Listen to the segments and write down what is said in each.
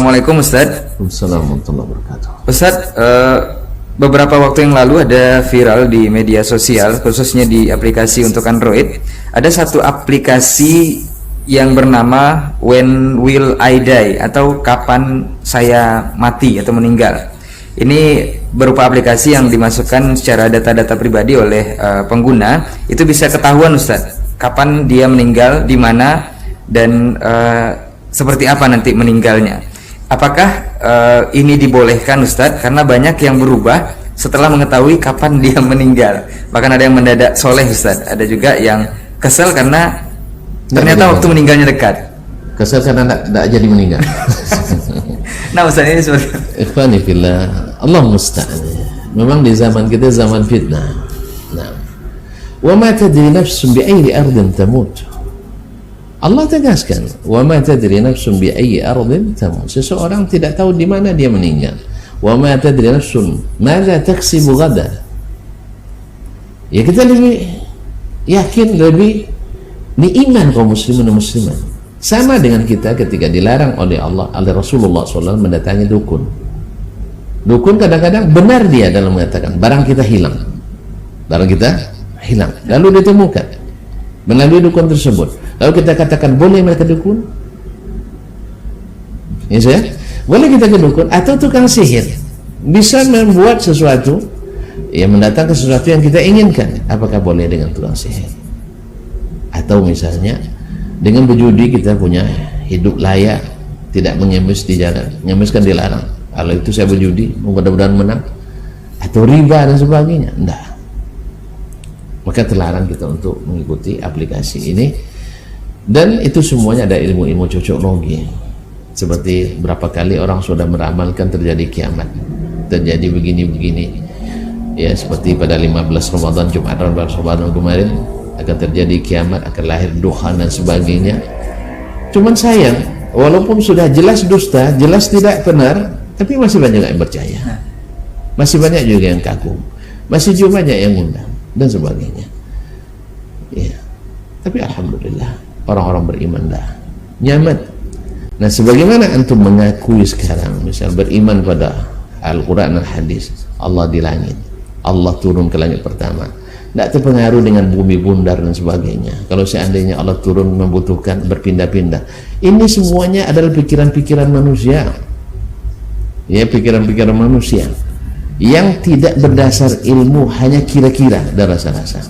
Assalamualaikum Ustadz. Assalamualaikum warahmatullahi wabarakatuh. Ustadz, beberapa waktu yang lalu ada viral di media sosial, khususnya di aplikasi untuk Android. Ada satu aplikasi yang bernama When Will I Die atau Kapan Saya Mati atau Meninggal. Ini berupa aplikasi yang dimasukkan secara data-data pribadi oleh pengguna. Itu bisa ketahuan Ustadz, kapan dia meninggal, di mana, dan seperti apa nanti meninggalnya. Apakah ini dibolehkan Ustadz? Karena banyak yang berubah setelah mengetahui kapan dia meninggal. Bahkan ada yang mendadak soleh Ustadz. Ada juga yang kesel karena ternyata waktu meninggalnya dekat. Kesel karena tidak jadi meninggal. Nah Ustadz, ini seperti Ikhwani fillah, Allah musta'an. Memang di zaman kita zaman fitnah. Nah, wa ma tadri nafsun bi ayyi ardin tamut. Allah tegaskan, wa ma tadri nafsun bi ayyi ardin tamut. Seseorang tidak tahu di mana dia meninggal. Wa ma tadri nafsun madza taksibu ghadan. Ya, kita lebih yakin, lebih iman kaum muslimin dan muslimat. Sama dengan kita ketika dilarang oleh Allah, oleh Rasulullah SAW mendatangi dukun. Dukun kadang-kadang benar dia dalam mengatakan barang kita hilang. Barang kita hilang. Lalu ditemukan melalui dukun tersebut. Lalu kita katakan boleh mereka dukun? Ya saya? Boleh kita ke dukun atau tukang sihir bisa membuat sesuatu yang mendatangkan sesuatu yang kita inginkan. Apakah boleh dengan tukang sihir? Atau misalnya dengan berjudi kita punya hidup layak, tidak mengemis di jalan, mengemis kan dilarang. Kalau itu saya berjudi, mudah-mudahan menang. Atau riba dan sebagainya, enggak. Maka terlarang kita untuk mengikuti aplikasi ini. Dan itu semuanya ada ilmu-ilmu cocoklogi. Seperti berapa kali orang sudah meramalkan terjadi kiamat, terjadi begini-begini. Ya, seperti pada 15 Ramadan, Jumat Ramadan kemarin akan terjadi kiamat, akan lahir duhan dan sebagainya. Cuman sayang, walaupun sudah jelas dusta, jelas tidak benar, tapi masih banyak yang percaya, masih banyak juga yang kagum, masih juga banyak yang ngundang dan sebagainya. Ya, tapi alhamdulillah orang-orang beriman dah nyaman. Nah, sebagaimana antum mengakui sekarang, misal beriman pada Al-Quran dan Hadis, Allah di langit, Allah turun ke langit pertama, tidak terpengaruh dengan bumi bundar dan sebagainya. Kalau seandainya Allah turun membutuhkan berpindah-pindah, ini semuanya adalah pikiran-pikiran manusia. Ya, pikiran-pikiran manusia yang tidak berdasar ilmu, hanya kira-kira dan rasa-rasa.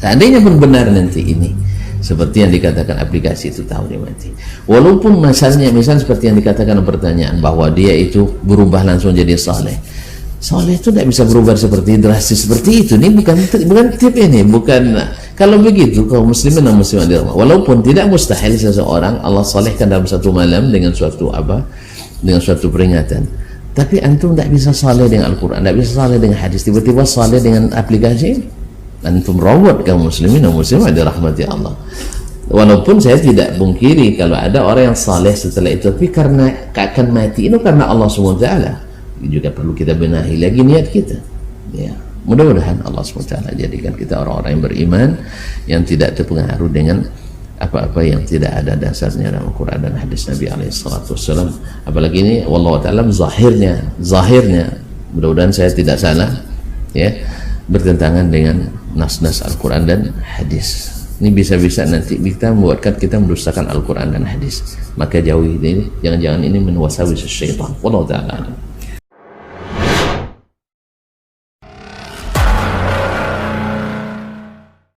Seandainya pun benar nanti ini seperti yang dikatakan aplikasi itu tahu dia mati, walaupun masalahnya misal seperti yang dikatakan pertanyaan bahwa dia itu berubah langsung jadi saleh. Saleh itu tidak bisa berubah seperti drastis seperti itu. Ini bukan tip ini, bukan. Kalau begitu kaum muslimin dan muslimat di rumah, walaupun tidak mustahil seseorang Allah salehkan dalam satu malam dengan suatu dengan suatu peringatan, tapi antum tidak bisa saleh dengan Al-Quran, tidak bisa saleh dengan hadis, tiba-tiba saleh dengan aplikasi. Antum rawat kaum muslimin dan muslimat dirahmati Allah. Walaupun saya tidak mungkiri kalau ada orang yang saleh setelah itu, tapi karena akan mati itu karena Allah SWT, juga perlu kita benahi lagi niat kita. Ya, mudah-mudahan Allah SWT jadikan kita orang-orang yang beriman, yang tidak terpengaruh dengan apa-apa yang tidak ada dasarnya dalam Al-Quran dan hadis Nabi SAW. Apalagi ini wallahu ta'ala zahirnya mudah-mudahan saya tidak salah, ya, bertentangan dengan nas-nas Al-Quran dan hadis. Ini bisa-bisa nanti kita membuatkan kita mendustakan Al-Quran dan hadis. Maka jauhi ini, jangan-jangan ini menwaswis syaitan. Wallahu ta'ala.